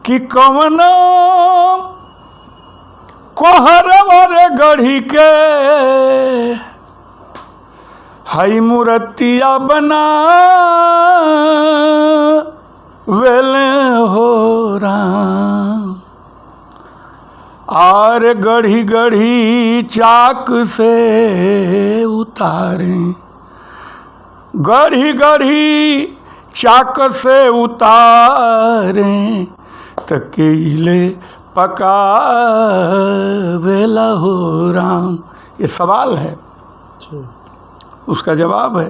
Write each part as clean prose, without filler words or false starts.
कि कवनो कोहरवर गढ़ी के हई मूर्तिया बना वेले हो राम। आर गढ़ी गढ़ी चाक से उतारे, गढ़ी गढ़ी चाक से उतारे तकेले पका वेला हो राम। ये सवाल है, उसका जवाब है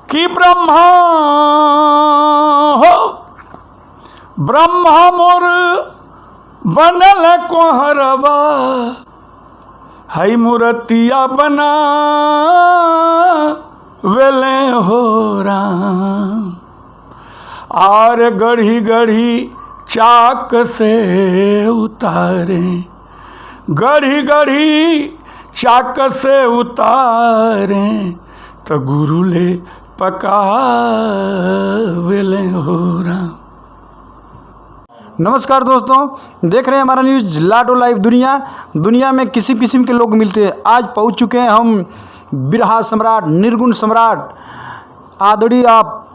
कि ब्रह्मा हो, ब्रह्मा मोर बनल कोहरवा हई मूर्तिया बना वेले हो राम। आर गढ़ी गढ़ी चाक से उतारे, गढ़ी गढ़ी चाक से उतारे तो गुरु ले पका वेले हो राम। नमस्कार दोस्तों, देख रहे हैं हमारा न्यूज़ लाडो लाइव दुनिया में किसी किस्म के लोग मिलते हैं। आज पहुंच चुके हैं हम बिरहा सम्राट, निर्गुण सम्राट आदरणीय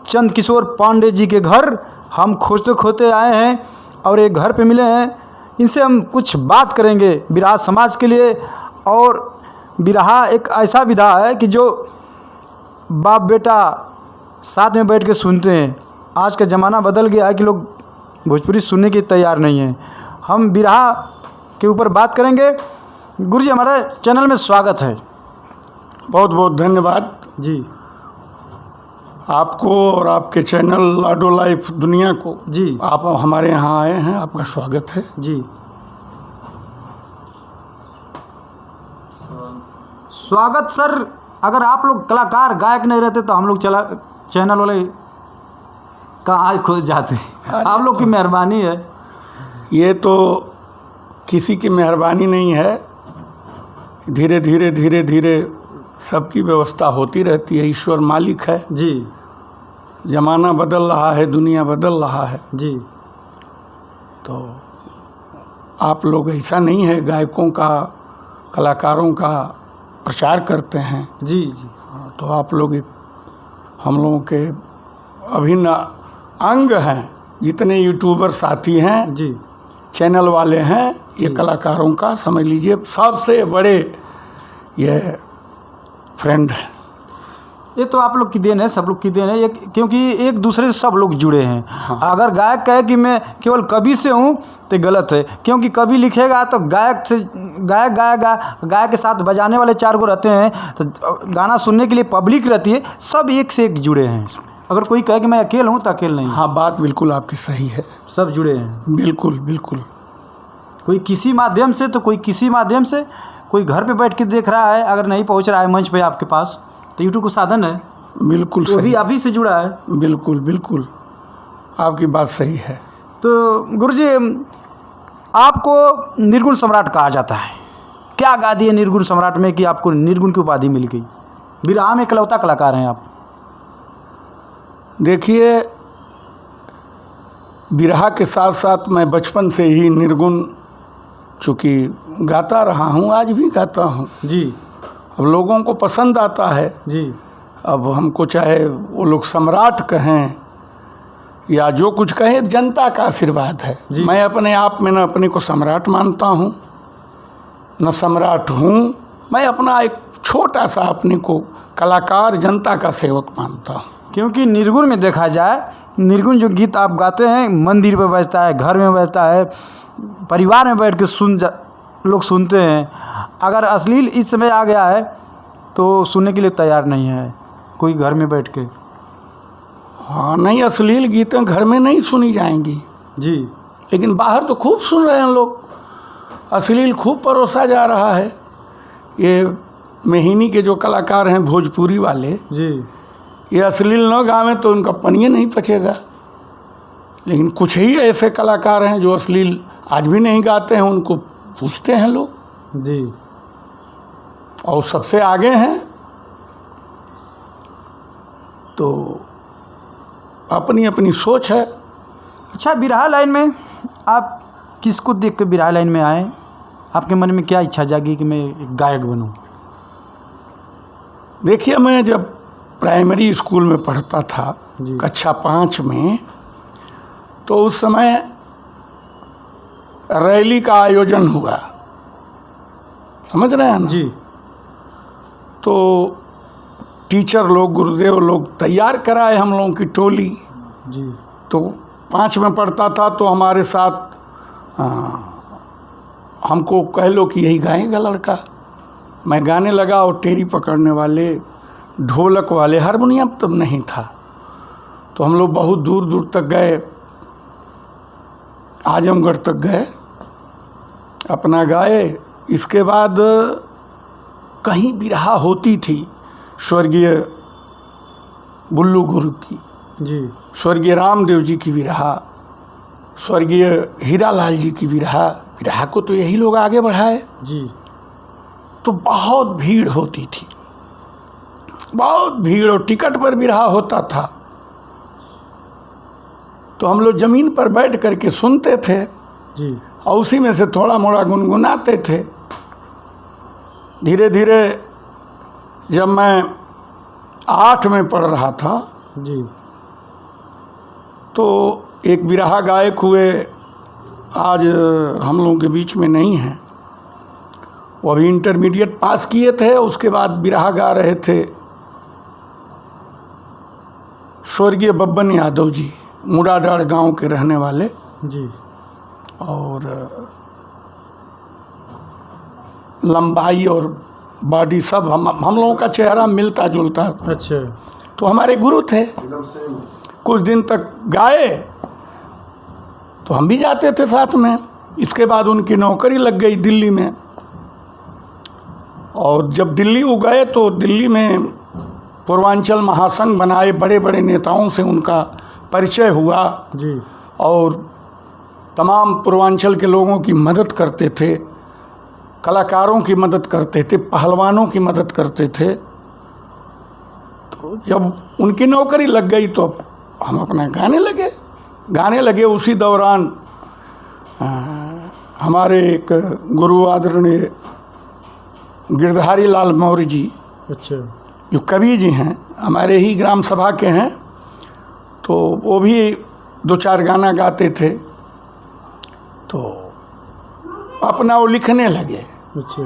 चंद किशोर पांडे जी के घर। हम खोजते खोजते आए हैं और एक घर पे मिले हैं। इनसे हम कुछ बात करेंगे बिरहा समाज के लिए। और बिरहा एक ऐसा विधा है कि जो बाप बेटा साथ में बैठ के सुनते हैं। आज का ज़माना बदल गया है कि लोग भोजपुरी सुनने के तैयार नहीं हैं। हम बिरहा के ऊपर बात करेंगे। गुरुजी, हमारे चैनल में स्वागत है। बहुत बहुत धन्यवाद जी आपको और आपके चैनल लाडो लाइफ दुनिया को। जी आप हमारे यहाँ आए हैं, आपका स्वागत है। जी स्वागत सर। अगर आप लोग कलाकार गायक नहीं रहते तो हम लोग चैनल वाले कहाँ खोज जाते। आप लोग की मेहरबानी है। ये तो किसी की मेहरबानी नहीं है, धीरे धीरे धीरे धीरे सबकी व्यवस्था होती रहती है। ईश्वर मालिक है जी। ज़माना बदल रहा है, दुनिया बदल रहा है। जी तो आप लोग ऐसा नहीं है, गायकों का कलाकारों का प्रचार करते हैं। जी जी तो आप लोग एक हम लोगों के अभिन्न अंग हैं। जितने यूट्यूबर साथी हैं, जी चैनल वाले हैं, ये कलाकारों का समझ लीजिए सबसे बड़े ये फ्रेंड है। ये तो आप लोग की देन है, सब लोग की देन है ये, क्योंकि एक दूसरे से सब लोग जुड़े हैं। हाँ। अगर गायक कहे कि मैं केवल कवि से हूँ तो गलत है, क्योंकि कवि लिखेगा तो गायक से गायक गाएगा, गायक के साथ बजाने वाले 4 को रहते हैं, तो गाना सुनने के लिए पब्लिक रहती है। सब एक से एक जुड़े हैं। अगर कोई कहे कि मैं अकेला हूँ तो अकेला नहीं। हाँ, बात बिल्कुल आपकी सही है। सब जुड़े हैं, बिल्कुल बिल्कुल। कोई किसी माध्यम से तो कोई किसी माध्यम से, कोई घर पे बैठ के देख रहा है, अगर नहीं पहुंच रहा है मंच पे आपके पास तो यूट्यूब को साधन है। बिल्कुल तो भी आप ही से जुड़ा है। बिल्कुल बिल्कुल, आपकी बात सही है। तो गुरुजी, आपको निर्गुण सम्राट कहा जाता है। क्या गा दिए निर्गुण सम्राट में कि आपको निर्गुण की उपाधि मिल गई? बिरहा में इकलौता कलाकार हैं आप। देखिए, बिरहा के साथ साथ मैं बचपन से ही निर्गुण चूँकि गाता रहा हूँ, आज भी गाता हूँ जी। अब लोगों को पसंद आता है जी। अब हमको चाहे वो लोग सम्राट कहें या जो कुछ कहें, जनता का आशीर्वाद है। मैं अपने आप में न अपने को सम्राट मानता हूँ न सम्राट हूँ। मैं अपना एक छोटा सा अपने को कलाकार, जनता का सेवक मानता हूँ। क्योंकि निर्गुण में देखा जाए, निर्गुण जो गीत आप गाते हैं मंदिर पे बजता है, घर में बजता है, परिवार में बैठ के लोग सुनते हैं। अगर अश्लील इस समय आ गया है तो सुनने के लिए तैयार नहीं है कोई घर में बैठ के। हाँ, नहीं, अश्लील गीतें घर में नहीं सुनी जाएंगी जी, लेकिन बाहर तो खूब सुन रहे हैं लोग। अश्लील खूब परोसा जा रहा है। ये मेहनी के जो कलाकार हैं भोजपुरी वाले जी, ये अश्लील न गावें तो उनका पनिये नहीं पचेगा। लेकिन कुछ ही ऐसे कलाकार हैं जो अश्लील आज भी नहीं गाते हैं, उनको पूछते हैं लोग जी, और सबसे आगे हैं। तो अपनी अपनी सोच है। अच्छा, बिरहा लाइन में आप किसको देख के बिरहा लाइन में आए? आपके मन में क्या इच्छा जागी कि मैं एक गायक बनूं? देखिए, मैं जब प्राइमरी स्कूल में पढ़ता था, कक्षा 5 में, तो उस समय रैली का आयोजन हुआ, समझ रहे हैं ना जी। तो टीचर लोग, गुरुदेव लोग तैयार कराए हम लोगों की टोली। जी। तो 5 में पढ़ता था तो हमारे साथ हमको कह लो कि यही गाएगा लड़का। मैं गाने लगा और टेरी पकड़ने वाले, ढोलक वाले, हारमोनियम तब नहीं था, तो हम लोग बहुत दूर दूर तक गए, आजमगढ़ तक गए, अपना गाए। इसके बाद कहीं बिरहा होती थी स्वर्गीय बुल्लू गुरु की, जी। स्वर्गीय रामदेव जी की बिरहा, स्वर्गीय हीरालाल जी की बिरहा, बिरहा को तो यही लोग आगे बढ़ाए। जी। तो बहुत भीड़ होती थी, बहुत भीड़, और टिकट पर बिरहा होता था। तो हम लोग ज़मीन पर बैठ करके सुनते थे जी। और उसी में से थोड़ा मोड़ा गुनगुनाते थे। धीरे धीरे जब मैं 8 में पढ़ रहा था जी। तो एक बिरहा गायक हुए, आज हम लोगों के बीच में नहीं हैं, वो अभी इंटरमीडिएट पास किए थे, उसके बाद बिरहा गा रहे थे स्वर्गीय बब्बन यादव जी, मुराडार गांव के रहने वाले। जी। और लंबाई और बॉडी सब हम लोगों का चेहरा मिलता जुलता। अच्छा। तो हमारे गुरु थे, कुछ दिन तक गाए तो हम भी जाते थे साथ में। इसके बाद उनकी नौकरी लग गई दिल्ली में, और जब दिल्ली वो गए तो दिल्ली में पूर्वांचल महासंघ बनाए, बड़े बड़े नेताओं से उनका परिचय हुआ। जी। और तमाम पूर्वांचल के लोगों की मदद करते थे, कलाकारों की मदद करते थे, पहलवानों की मदद करते थे। तो जब उनकी नौकरी लग गई तो हम अपना गाने लगे। उसी दौरान हमारे एक गुरु आदरणीय गिरधारी लाल मौर्य जी, अच्छा, जो कवि जी हैं, हमारे ही ग्राम सभा के हैं, तो वो भी 2-4 गाना गाते थे। तो अपना वो लिखने लगे। अच्छा।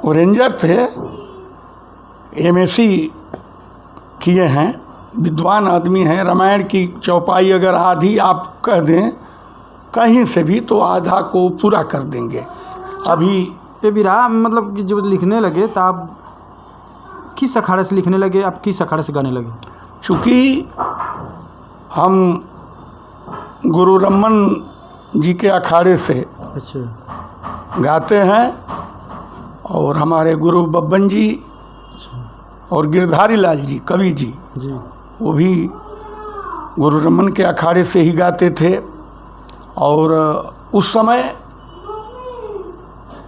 वो रेंजर थे, MSc किए हैं, विद्वान आदमी हैं। रामायण की चौपाई अगर आधी आप कह दें कहीं से भी तो आधा को पूरा कर देंगे। अभी ये बिरहा मतलब कि जब लिखने लगे तो आप किस अखाड़े से लिखने लगे? आप किस अखाड़े से गाने लगे? चूँकि हम गुरु रमन जी के अखाड़े से अच्छा गाते हैं, और हमारे गुरु बब्बन जी और गिरधारी लाल जी, कवि जी, वो भी गुरु रमन के अखाड़े से ही गाते थे। और उस समय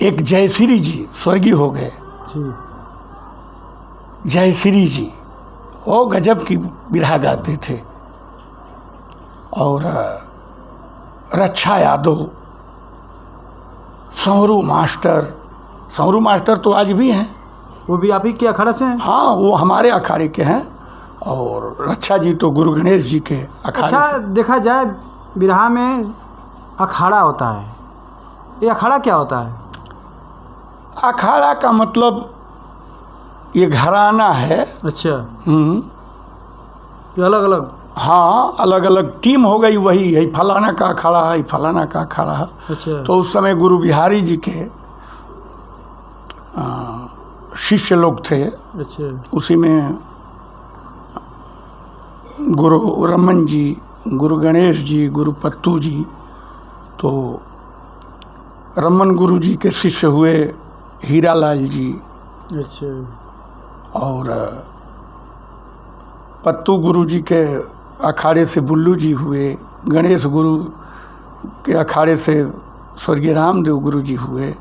एक जयश्री जी स्वर्गीय हो गए, जयश्री जी, वो गजब की बिरहा गाते थे। और रक्षा यादव, सौरू मास्टर तो आज भी हैं, वो भी आप ही के अखाड़ा से हैं? हाँ, वो हमारे अखाड़े के हैं। और रक्षा जी तो गुरु गणेश जी के अखाड़े अच्छा से। देखा जाए बिरहा में अखाड़ा होता है, ये अखाड़ा क्या होता है? अखाड़ा का मतलब ये घराना है। अच्छा। ये अलग अलग, हाँ, अलग अलग टीम हो गई, वही है फलाना का अखाड़ा है, फलाना का अखाड़ा है। अच्छा। तो उस समय गुरु बिहारी जी के शिष्य लोग थे। अच्छा। उसी में गुरु रमन जी, गुरु गणेश जी, गुरु पत्तू जी, तो रमन गुरु जी के शिष्य हुए हीरालाल जी। अच्छा। और पत्तू गुरु जी के अखाड़े से बुल्लू जी हुए, गणेश गुरु के अखाड़े से स्वर्गीय रामदेव गुरु जी हुए।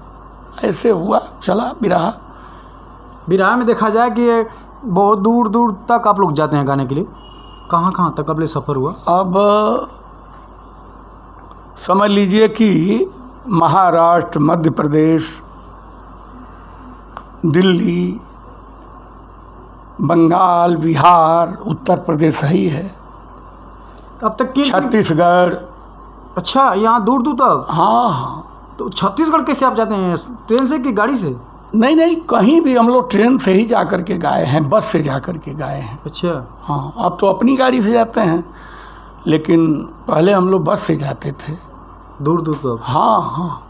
ऐसे हुआ चला बिरहा। बिरहा में देखा जाए कि बहुत दूर दूर तक आप लोग जाते हैं गाने के लिए, कहाँ कहाँ तक आप लोग सफ़र हुआ? अब समझ लीजिए कि महाराष्ट्र, मध्य प्रदेश, दिल्ली, बंगाल, बिहार, उत्तर प्रदेश सही है, अब तक की छत्तीसगढ़। अच्छा, यहाँ दूर दूर तक? हाँ हाँ। तो छत्तीसगढ़ कैसे आप जाते हैं, ट्रेन से कि गाड़ी से? नहीं नहीं, कहीं भी हम लोग ट्रेन से ही जा कर के गए हैं, बस से जा कर के गए हैं। अच्छा। हाँ, अब तो अपनी गाड़ी से जाते हैं, लेकिन पहले हम लोग बस से जाते थे दूर दूर तक। हाँ हाँ।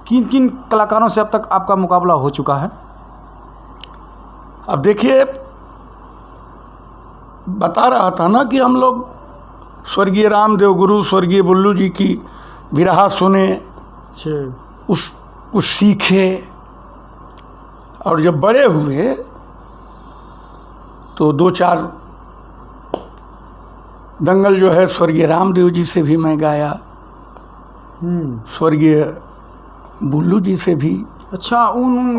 किन किन कलाकारों से अब तक आपका मुकाबला हो चुका है? अब देखिए, बता रहा था ना कि हम लोग स्वर्गीय रामदेव गुरु, स्वर्गीय बुल्लू जी की बिरहा सुने, कुछ सीखे, और जब बड़े हुए तो 2-4 दंगल जो है स्वर्गीय रामदेव जी से भी मैं गाया, स्वर्गीय बुल्लू जी से भी। अच्छा,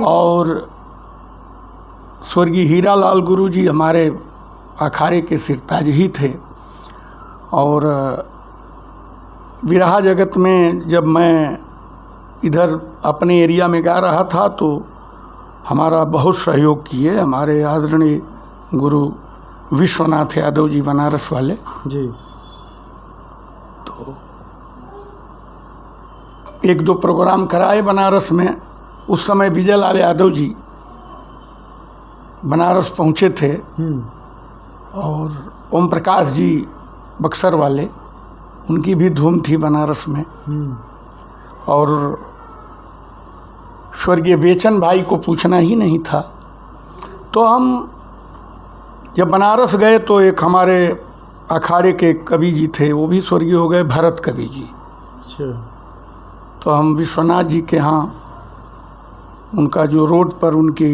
और स्वर्गीय हीरालाल गुरु जी हमारे अखाड़े के सिरताज ही थे। और बिरहा जगत में जब मैं इधर अपने एरिया में गा रहा था तो हमारा बहुत सहयोग किए हमारे आदरणीय गुरु विश्वनाथ यादव जी, बनारस वाले जी। तो 1-2 प्रोग्राम कराए बनारस में। उस समय विजय लाल यादव जी बनारस पहुँचे थे, और ओम प्रकाश जी बक्सर वाले, उनकी भी धूम थी बनारस में। और स्वर्गीय बेचन भाई को पूछना ही नहीं था। तो हम जब बनारस गए तो एक हमारे अखाड़े के कवि जी थे, वो भी स्वर्गीय हो गए, भरत कवि जी। अच्छा। तो हम विश्वनाथ जी के यहाँ, उनका जो रोड पर उनकी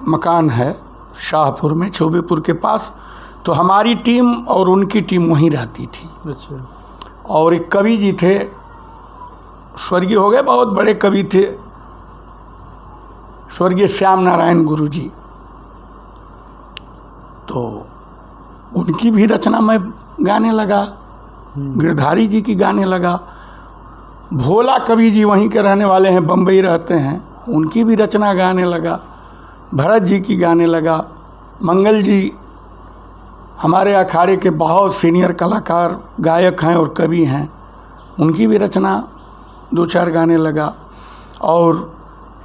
मकान है शाहपुर में, चौबेपुर के पास, तो हमारी टीम और उनकी टीम वहीं रहती थी। अच्छा। और एक कवि जी थे, स्वर्गीय हो गए, बहुत बड़े कवि थे, स्वर्गीय श्याम नारायण गुरु जी। तो उनकी भी रचना मैं गाने लगा, गिरधारी जी की गाने लगा। भोला कवि जी वहीं के रहने वाले हैं, बम्बई रहते हैं, उनकी भी रचना गाने लगा। भरत जी की गाने लगा। मंगल जी हमारे अखाड़े के बहुत सीनियर कलाकार, गायक हैं और कवि हैं, उनकी भी रचना 2-4 गाने लगा। और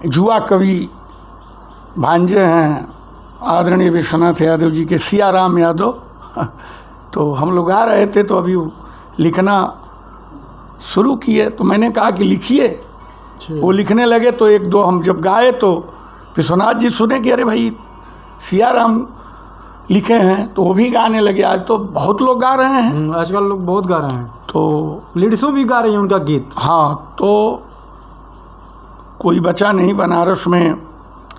जुआ कवि भांजे हैं आदरणीय विश्वनाथ यादव जी के, सियाराम यादव। तो हम लोग गा रहे थे, तो अभी लिखना शुरू किए, तो मैंने कहा कि लिखिए। वो लिखने लगे, तो 1-2 हम जब गाए तो विश्वनाथ जी सुने कि अरे भाई सियाराम लिखे हैं, तो वो भी गाने लगे। आज तो बहुत लोग गा रहे हैं, आजकल लोग बहुत गा रहे हैं, तो लेडीज़ों भी गा रही हैं उनका गीत। हाँ, तो कोई बचा नहीं बनारस में,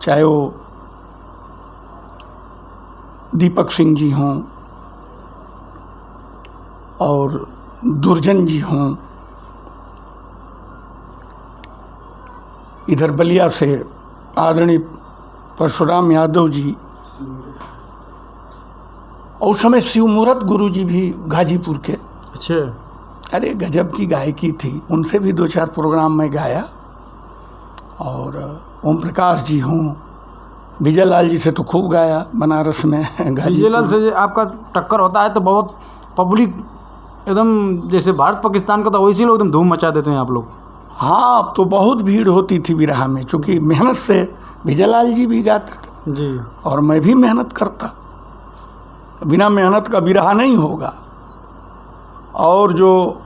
चाहे वो दीपक सिंह जी हों और दुर्जन जी हों, इधर बलिया से आदरणीय परशुराम यादव जी, और उस समय शिवमूर्त गुरु जी भी गाजीपुर के। अच्छा। अरे गजब की गायकी थी, उनसे भी 2-4 प्रोग्राम में गाया। और ओम प्रकाश जी हों, विजय लाल जी से तो खूब गाया बनारस में। विजय लाल से आपका टक्कर होता है तो बहुत पब्लिक एकदम, जैसे भारत पाकिस्तान का, तो वैसे लोग एकदम धूम मचा देते हैं आप लोग। हाँ, अब तो बहुत भीड़ होती थी बिरहा में, चूँकि मेहनत से विजय लाल जी भी गाते थे जी, और मैं भी मेहनत करता। बिना मेहनत का बिरहा नहीं होगा। और जो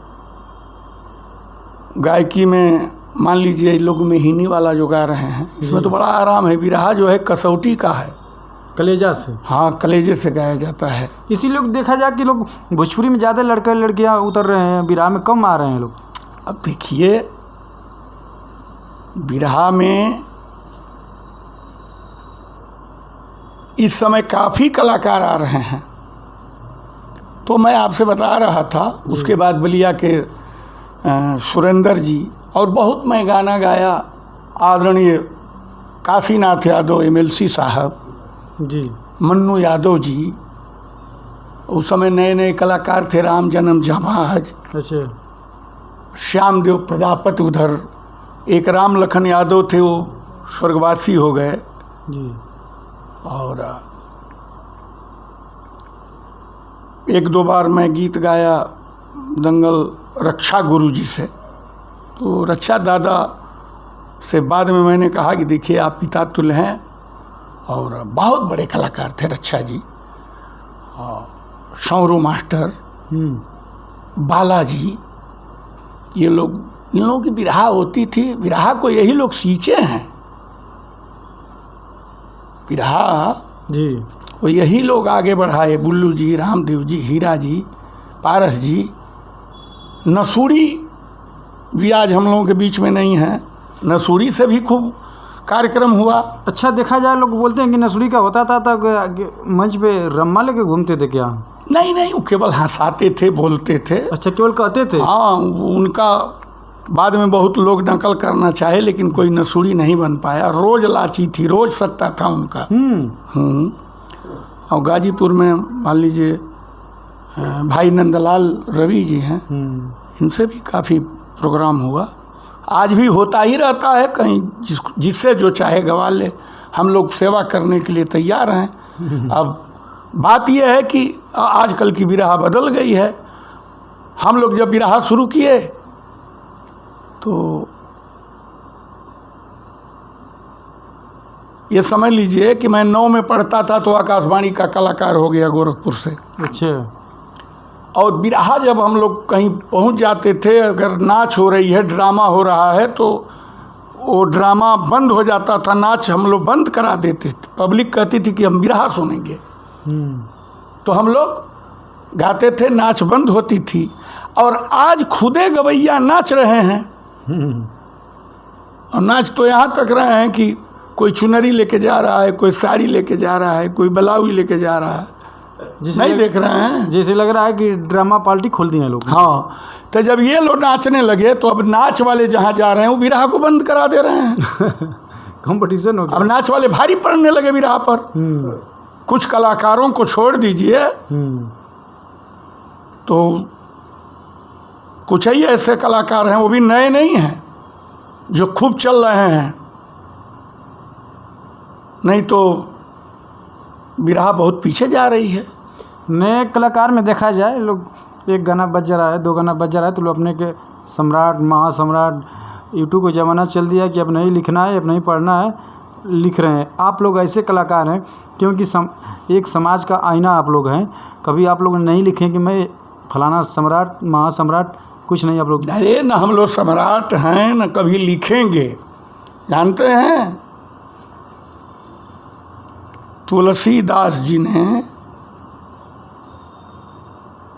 गायकी में मान लीजिए लोग मेहिनी वाला जो गा रहे हैं, इसमें तो बड़ा आराम है। बिरहा जो है कसौटी का है, कलेजा से। हाँ, कलेजे से गाया जाता है। इसी लोग देखा जाए कि लोग भोजपुरी में ज़्यादा लड़के लड़कियाँ उतर रहे हैं, बिरहा में कम आ रहे हैं लोग। अब देखिए, बिरहा में इस समय काफ़ी कलाकार आ रहे हैं। तो मैं आपसे बता रहा था, उसके बाद बलिया के सुरेंद्र जी, और बहुत मैं गाना गाया। आदरणीय काशीनाथ यादव MLC साहब जी, मन्नू यादव जी, उस समय नए नए कलाकार थे, राम जन्म जहाज। अच्छा। श्यामदेव प्रजापति उधर, एक राम लखन यादव थे, वो स्वर्गवासी हो गए। जी। और एक दो बार मैं गीत गाया दंगल रक्षा गुरु जी से, तो रक्षा दादा से बाद में मैंने कहा कि देखिए आप पिता तुल्य हैं, और बहुत बड़े कलाकार थे रक्षा जी, शौरू मास्टर, बालाजी, ये लोग, इन लोगों की बिरहा होती थी। बिरहा को यही लोग सींचे हैं, बिरहा जी को यही लोग आगे बढ़ाए। बुल्लू जी, रामदेव जी, हीरा जी, पारस जी, नसूड़ी भी आज हम लोगों के बीच में नहीं है। नसूड़ी से भी खूब कार्यक्रम हुआ। अच्छा, देखा जाए लोग बोलते हैं कि नसुड़ी का होता था मंच पे रम्मा लेके घूमते थे क्या? नहीं नहीं, वो केवल हंसाते थे, बोलते थे। अच्छा, केवल कहते थे? हाँ, उनका बाद में बहुत लोग नकल करना चाहे, लेकिन कोई नसूड़ी नहीं बन पाया। रोज लाची थी, रोज सट्टा था उनका। और गाजीपुर में मान लीजिए भाई नंदलाल रवि जी हैं, इनसे भी काफ़ी प्रोग्राम हुआ। आज भी होता ही रहता है, कहीं जिससे जो चाहे गवा ले। हम लोग सेवा करने के लिए तैयार हैं। अब बात यह है कि आजकल की बिरहा बदल गई है। हम लोग जब बिरहा शुरू किए तो ये समझ लीजिए कि मैं 9 में पढ़ता था तो आकाशवाणी का कलाकार हो गया गोरखपुर से। अच्छा। और बिरहा जब हम लोग कहीं पहुंच जाते थे, अगर नाच हो रही है, ड्रामा हो रहा है, तो वो ड्रामा बंद हो जाता था, नाच हम लोग बंद करा देते थे। पब्लिक कहती थी कि हम बिरहा सुनेंगे, तो हम लोग गाते थे, नाच बंद होती थी। और आज खुदे गवैया नाच रहे हैं, और नाच तो यहाँ तक रहे हैं कि कोई चुनरी लेके जा रहा है, कोई साड़ी लेके जा रहा है, कोई ब्लाउज लेके जा रहा है। नहीं देख रहे हैं? जैसे लग रहा है कि ड्रामा पार्टी खोल दिए लोग। हाँ, तो जब ये लोग नाचने लगे तो अब नाच वाले जहाँ जा रहे हैं वो बिरहा को बंद करा दे रहे हैं। कंपटीशन हो गया। अब नाच वाले भारी पड़ने लगे बिरहा पर। कुछ कलाकारों को छोड़ दीजिए, तो कुछ ही ऐसे कलाकार हैं, वो भी नए नहीं हैं, जो खूब चल रहे हैं। नहीं तो बिरहा बहुत पीछे जा रही है। नए कलाकार में देखा जाए, लोग एक गाना बज जा रहा है, 2 गाना बज जा रहा है, तो लोग अपने के सम्राट, महासम्राट, यूट्यूब को ज़माना चल दिया कि अब नहीं लिखना है, अब नहीं पढ़ना है, लिख रहे हैं। आप लोग ऐसे कलाकार हैं क्योंकि एक समाज का आईना आप लोग हैं। कभी आप लोग नहीं लिखें कि मैं फलाना सम्राट, महासम्राट, कुछ नहीं आप लोग। अरे न हम लोग सम्राट हैं, न कभी लिखेंगे। जानते हैं, तुलसीदास जी ने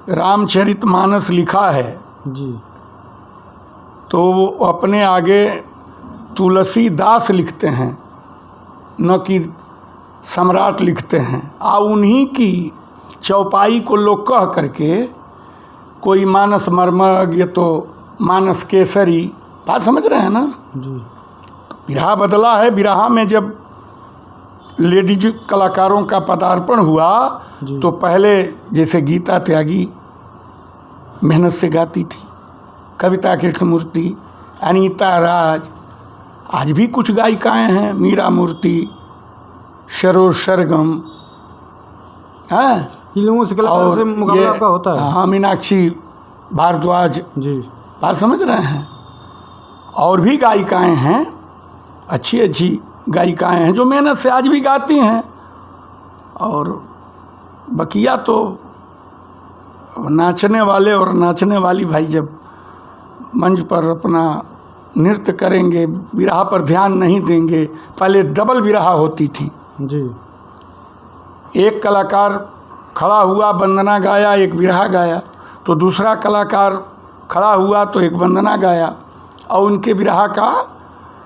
रामचरितमानस लिखा है जी, तो वो अपने आगे तुलसीदास लिखते हैं, न कि सम्राट लिखते हैं। उन्हीं की चौपाई को लोग कह करके कोई मानस मर्मज्ञ तो मानस केसरी, बात समझ रहे हैं ना जी। तो बिरहा बदला है। बिरहा में जब लेडीज कलाकारों का पदार्पण हुआ तो पहले जैसे गीता त्यागी मेहनत से गाती थी, कविता कृष्णमूर्ति, अनीता राज, आज भी कुछ गायिकाएं हैं, मीरा मूर्ति, सरोज सरगम, हाँ, इन लोगों से कलाकारों से मुकाबला आपका होता है। हाँ, मीनाक्षी भारद्वाज जी, बात समझ रहे हैं। और भी गायिकाएं हैं, अच्छी अच्छी गायिकाएं हैं जो मेहनत से आज भी गाती हैं। और बकिया तो नाचने वाले और नाचने वाली भाई जब मंच पर अपना नृत्य करेंगे, बिरहा पर ध्यान नहीं देंगे। पहले डबल बिरहा होती थी जी। एक कलाकार खड़ा हुआ, वंदना गाया, एक बिरहा गाया, तो दूसरा कलाकार खड़ा हुआ तो एक वंदना गाया और उनके बिरहा का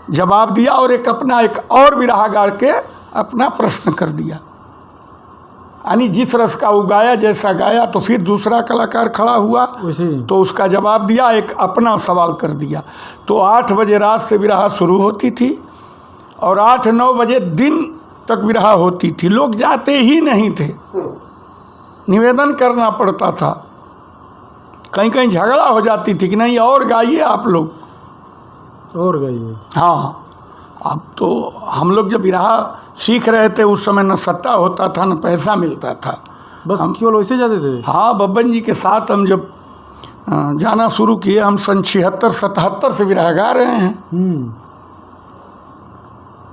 जवाब दिया, और एक अपना एक और बिरहा गा के अपना प्रश्न कर दिया। यानी जिस रस का वो गाया, जैसा गाया, तो फिर दूसरा कलाकार खड़ा हुआ तो उसका जवाब दिया, एक अपना सवाल कर दिया। तो 8 बजे रात से बिरहा शुरू होती थी और 8-9 बजे दिन तक बिरहा होती थी। लोग जाते ही नहीं थे, निवेदन करना पड़ता था। कहीं कहीं झगड़ा हो जाती थी कि नहीं और गाइए आप लोग, और गाइए। हाँ। अब तो हम लोग जब बिरहा सीख रहे थे उस समय न सट्टा होता था न पैसा मिलता था, बस केवल वैसे जाते थे। हाँ, बब्बन जी के साथ हम जब जाना शुरू किए, हम सन 76-77 से बिरहा गा रहे हैं।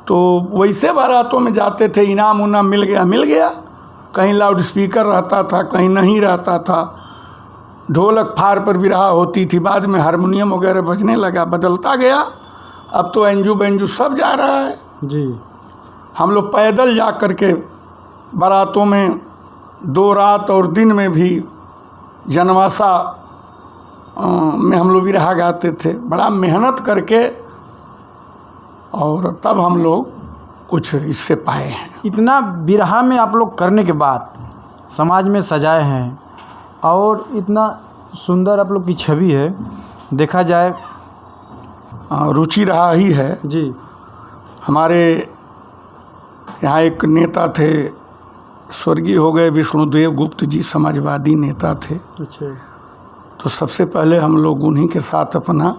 तो वैसे बारातों में जाते थे, इनाम उनाम मिल गया, कहीं लाउड स्पीकर रहता था, कहीं नहीं रहता था, ढोलक फार पर बिरहा होती थी, बाद में हारमोनियम वगैरह बजने लगा, बदलता गया। अब तो एंजू बेंजू सब जा रहा है जी। हम लोग पैदल जा कर के बारातों में 2 रात और दिन में भी जनवासा में हम लोग बिरहा गाते थे, बड़ा मेहनत करके, और तब हम लोग कुछ इससे पाए हैं। इतना बिरहा में आप लोग करने के बाद समाज में सजाए हैं और इतना सुंदर आप लोग की छवि है, देखा जाए रुचि रहा ही है जी। हमारे यहाँ एक नेता थे, स्वर्गीय हो गए, विष्णुदेव गुप्त जी, समाजवादी नेता थे। अच्छा। तो सबसे पहले हम लोग उन्हीं के साथ अपना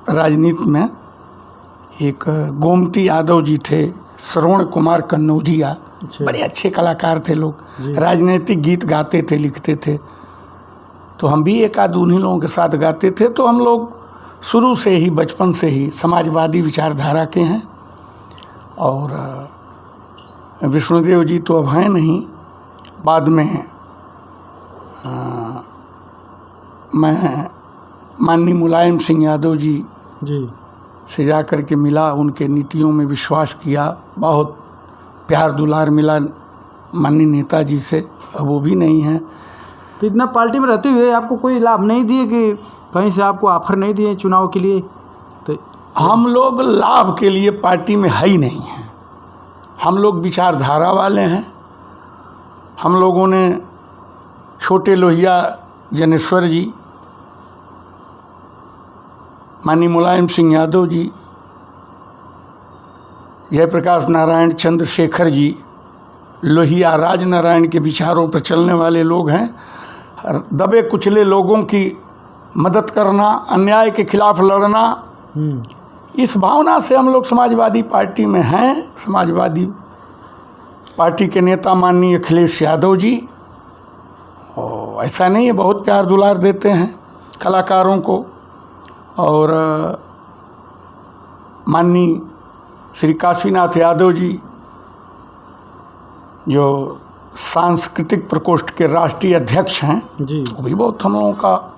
राजनीति में, एक गोमती यादव जी थे, श्रवण कुमार कन्नौजिया, अच्छा। बड़े अच्छे कलाकार थे लोग, राजनीतिक गीत गाते थे, लिखते थे। तो हम भी एक आध उन्हीं लोगों के साथ गाते थे। तो हम लोग शुरू से ही, बचपन से ही समाजवादी विचारधारा के हैं। और विष्णुदेव जी तो अब हैं नहीं, बाद में मैं माननीय मुलायम सिंह यादव जी से जा कर के मिला, उनके नीतियों में विश्वास किया, बहुत प्यार दुलार मिला माननीय नेताजी से। अब वो भी नहीं हैं। तो इतना पार्टी में रहते हुए आपको कोई लाभ नहीं दिए कि कहीं से आपको ऑफर नहीं दिए चुनाव के लिए? तो हम लोग लाभ के लिए पार्टी में है ही नहीं हैं। हम लोग विचारधारा वाले हैं। हम लोगों ने छोटे लोहिया जनेश्वर जी, माननीय मुलायम सिंह यादव जी, जयप्रकाश नारायण चंद्रशेखर जी, लोहिया राजनारायण के विचारों पर चलने वाले लोग हैं। दबे कुचले लोगों की मदद करना, अन्याय के खिलाफ लड़ना, इस भावना से हम लोग समाजवादी पार्टी में हैं। समाजवादी पार्टी के नेता माननीय अखिलेश यादव जी, और ऐसा नहीं है, बहुत प्यार दुलार देते हैं कलाकारों को। और माननीय श्री काशीनाथ यादव जी, जो सांस्कृतिक प्रकोष्ठ के राष्ट्रीय अध्यक्ष हैं जी, वो भी बहुत हम लोगों का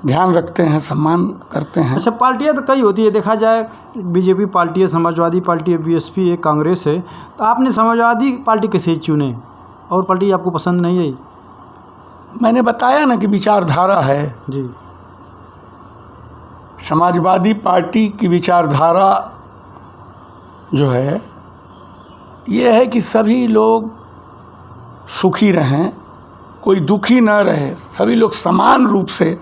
ध्यान रखते हैं, सम्मान करते हैं। अच्छा, पार्टियाँ तो कई होती है, देखा जाए बीजेपी पार्टी है, समाजवादी पार्टी है, बीएसपी है, कांग्रेस है। तो आपने समाजवादी पार्टी कैसे चुने और पार्टी आपको पसंद नहीं आई? मैंने बताया ना कि विचारधारा है जी। समाजवादी पार्टी की विचारधारा जो है ये है कि सभी लोग सुखी रहें, कोई दुखी न रहे, सभी लोग समान रूप से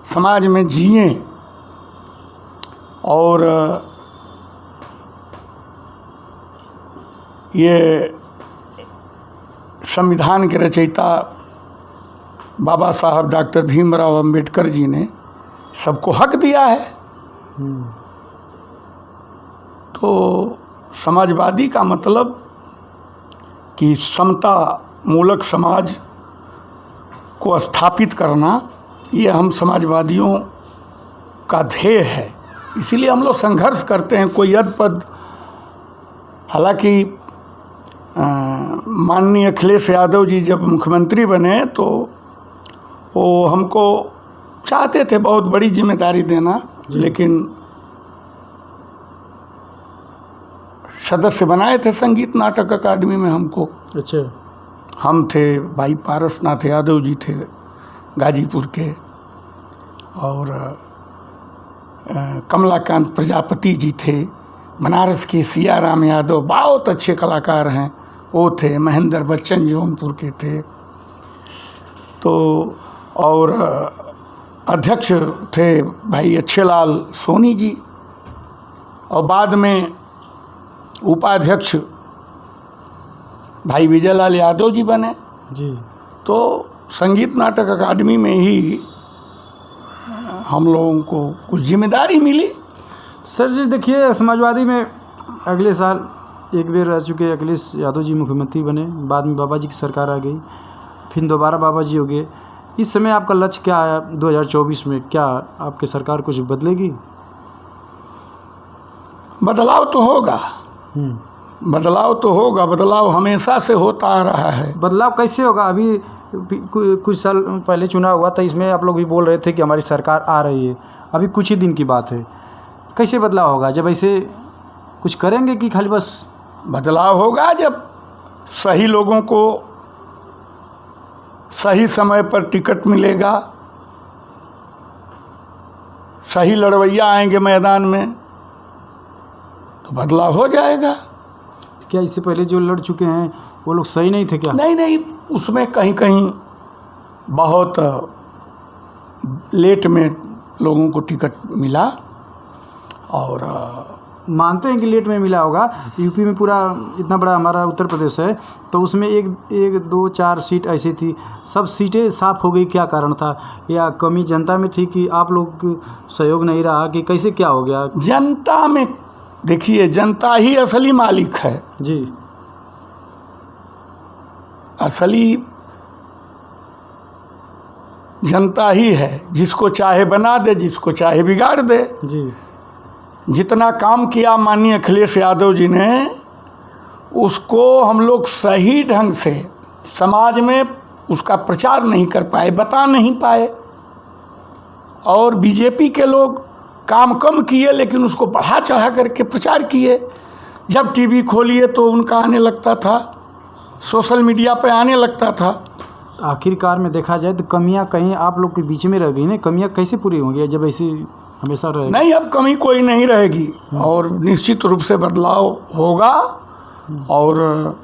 समाज में जिएं। और ये संविधान के रचयिता बाबा साहब डॉक्टर भीमराव अंबेडकर जी ने सबको हक दिया है। तो समाजवादी का मतलब कि समता मूलक समाज को स्थापित करना, ये हम समाजवादियों का ध्येय है। इसीलिए हम लोग संघर्ष करते हैं। कोई यद पद, हालांकि माननीय अखिलेश यादव जी जब मुख्यमंत्री बने तो वो हमको चाहते थे बहुत बड़ी जिम्मेदारी देना, लेकिन सदस्य बनाए थे संगीत नाटक अकादमी में हमको। अच्छा। हम थे, भाई पारसनाथ यादव जी थे गाजीपुर के, और कमलाकांत प्रजापति जी थे, बनारस के सियाराम यादव बहुत अच्छे कलाकार हैं, वो थे, महेंद्र बच्चन जौनपुर के थे। तो और अध्यक्ष थे भाई अच्छेलाल सोनी जी, और बाद में उपाध्यक्ष भाई विजयलाल यादव जी बने। जी। तो संगीत नाटक अकादमी में ही हम लोगों को कुछ जिम्मेदारी मिली। सर जी देखिए, समाजवादी में अगले साल एक बार रह चुके अखिलेश यादव जी मुख्यमंत्री बने, बाद में बाबा जी की सरकार आ गई, फिर दोबारा बाबा जी हो गए। इस समय आपका लक्ष्य क्या है 2024 में? क्या आपकी सरकार कुछ बदलेगी? बदलाव तो होगा, बदलाव तो होगा, बदलाव हमेशा से होता आ रहा है। बदलाव कैसे होगा? अभी कुछ साल पहले चुनाव हुआ था, इसमें आप लोग भी बोल रहे थे कि हमारी सरकार आ रही है, अभी कुछ ही दिन की बात है। कैसे बदलाव होगा? जब ऐसे कुछ करेंगे कि खाली बस? बदलाव होगा जब सही लोगों को सही समय पर टिकट मिलेगा, सही लड़वैया आएंगे मैदान में, तो बदलाव हो जाएगा। क्या इससे पहले जो लड़ चुके हैं वो लोग सही नहीं थे क्या? नहीं, उसमें कहीं कहीं बहुत लेट में लोगों को टिकट मिला। और मानते हैं कि लेट में मिला होगा। यूपी में पूरा इतना बड़ा हमारा उत्तर प्रदेश है, तो उसमें एक 2 4 सीट ऐसी थी, सब सीटें साफ हो गई। क्या कारण था? या कमी जनता में थी कि आप लोग सहयोग नहीं रहा, कि कैसे क्या हो गया? जनता में देखिए, जनता ही असली मालिक है जी। असली जनता ही है, जिसको चाहे बना दे, जिसको चाहे बिगाड़ दे। जी। जितना काम किया माननीय अखिलेश यादव जी ने, उसको हम लोग सही ढंग से समाज में उसका प्रचार नहीं कर पाए, बता नहीं पाए। और बीजेपी के लोग काम कम किए, लेकिन उसको बढ़ा चढ़ा करके प्रचार किए। जब टीवी खोलिए तो उनका आने लगता था, सोशल मीडिया पे आने लगता था। आखिरकार में देखा जाए तो कमियां कहीं आप लोग के बीच में रह गई ना। कमियां कैसे पूरी होंगी जब ऐसी हमेशा रहेगी? नहीं, अब कमी कोई नहीं रहेगी, और निश्चित रूप से बदलाव होगा, और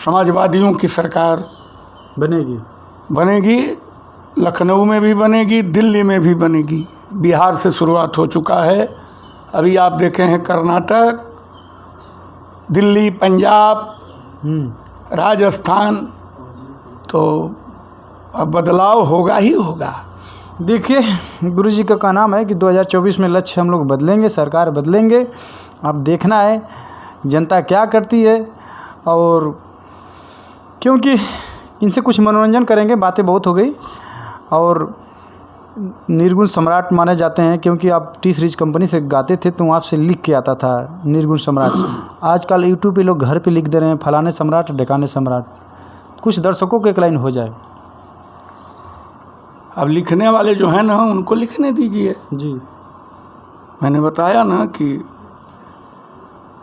समाजवादियों की सरकार बनेगी। लखनऊ में भी बनेगी, दिल्ली में भी बनेगी। बिहार से शुरुआत हो चुका है, अभी आप देखे हैं कर्नाटक, दिल्ली, पंजाब, राजस्थान, तो अब बदलाव होगा ही होगा। देखिए, गुरु जी का कहना है कि 2024 में लक्ष्य हम लोग बदलेंगे, सरकार बदलेंगे। अब देखना है जनता क्या करती है, और क्योंकि इनसे कुछ मनोरंजन करेंगे। बातें बहुत हो गई, और निर्गुण सम्राट माने जाते हैं, क्योंकि आप टी सीरीज कंपनी से गाते थे तो आपसे लिख के आता था निर्गुण सम्राट। आजकल यूट्यूब पे लोग घर पे लिख दे रहे हैं फलाने सम्राट, ढकाने सम्राट। कुछ दर्शकों को एक लाइन हो जाए। अब लिखने वाले जो हैं ना, उनको लिखने दीजिए। जी। मैंने बताया ना कि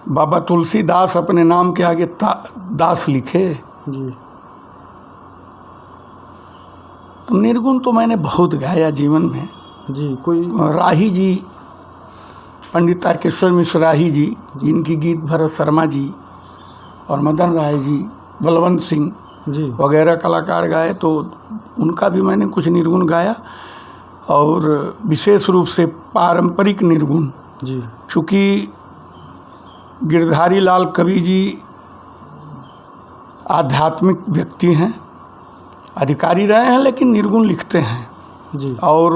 बाबा तुलसीदास अपने नाम के आगे दास लिखे। जी। निर्गुण तो मैंने बहुत गाया जीवन में। जी। कोई राही जी, पंडित तारकेश्वर मिश्र राही जी, जिनकी गीत भरत शर्मा जी और मदन राय जी, बलवंत सिंह जी वगैरह कलाकार गाए, तो उनका भी मैंने कुछ निर्गुण गाया। और विशेष रूप से पारंपरिक निर्गुण, जी। चूँकि गिरधारी लाल कवि जी आध्यात्मिक व्यक्ति हैं, अधिकारी रहे हैं, लेकिन निर्गुण लिखते हैं। जी। और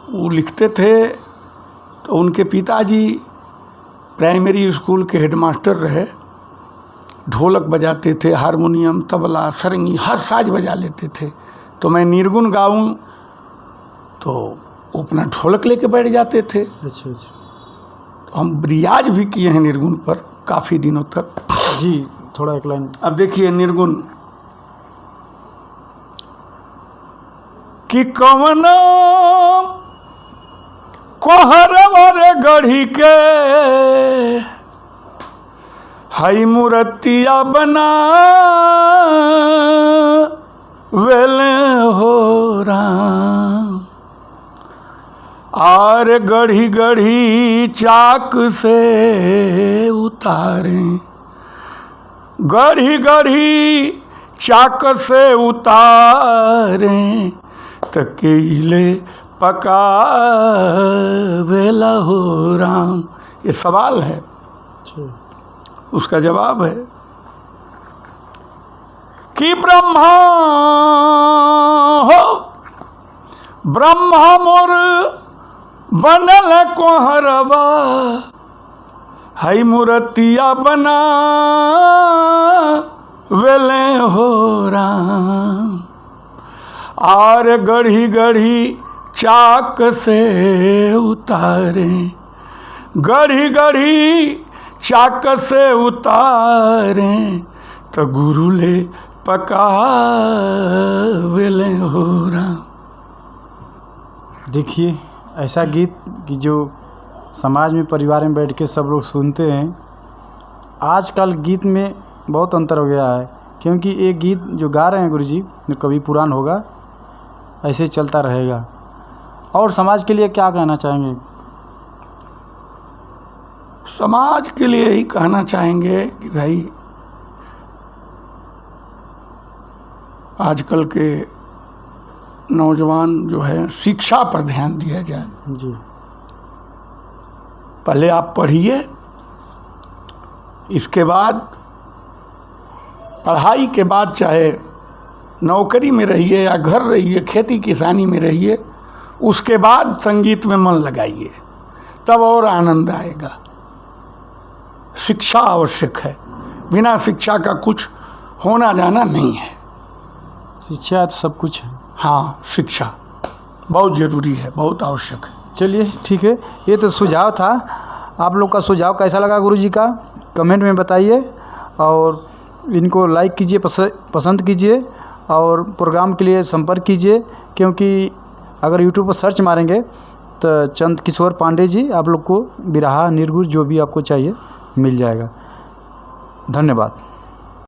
वो लिखते थे तो उनके पिताजी प्राइमरी स्कूल के हेडमास्टर रहे, ढोलक बजाते थे, हारमोनियम, तबला, सरंगी, हर साज बजा लेते थे। तो मैं निर्गुण गाऊं तो वो अपना ढोलक लेके बैठ जाते थे। अच्छा। तो हम रियाज भी किए हैं निर्गुण पर काफ़ी दिनों तक। जी, थोड़ा एक लाइन। अब देखिए निर्गुण कि कवनो कोहरवर गढ़ी के हई मूर्तिया बना वेले हो राम, आर गढ़ी गढ़ी चाक से उतारे, गढ़ी गढ़ी चाक से उतारे, तकेले पका वेला हो राम। ये सवाल है, उसका जवाब है कि ब्रह्मा हो ब्रह्मा मोर बनल कोहरवा हई मूर्तिया बना वेले हो राम आर गढ़ी गढ़ी चाक से उतारे गढ़ी गढ़ी चाक से उतारे तो गुरु ले पका वेले हो राम। देखिए ऐसा गीत कि जो समाज में परिवार में बैठ के सब लोग सुनते हैं। आजकल गीत में बहुत अंतर हो गया है, क्योंकि एक गीत जो गा रहे हैं गुरुजी कभी पुरान होगा, ऐसे चलता रहेगा। और समाज के लिए क्या कहना चाहेंगे? समाज के लिए यही कहना चाहेंगे कि भाई आजकल के नौजवान जो है शिक्षा पर ध्यान दिया जाए जी। पहले आप पढ़िए, इसके बाद पढ़ाई के बाद चाहे नौकरी में रहिए या घर रहिए, खेती किसानी में रहिए, उसके बाद संगीत में मन लगाइए, तब और आनंद आएगा। शिक्षा आवश्यक है, बिना शिक्षा का कुछ होना जाना नहीं है। शिक्षा तो सब कुछ है। हाँ, शिक्षा बहुत ज़रूरी है, बहुत आवश्यक है। चलिए ठीक है, ये तो सुझाव था। आप लोग का सुझाव कैसा लगा गुरुजी का कमेंट में बताइए, और इनको लाइक कीजिए, पसंद कीजिए, और प्रोग्राम के लिए संपर्क कीजिए, क्योंकि अगर यूट्यूब पर सर्च मारेंगे तो चंद किशोर पांडे जी आप लोग को बिरहा निर्गुण जो भी आपको चाहिए मिल जाएगा। धन्यवाद।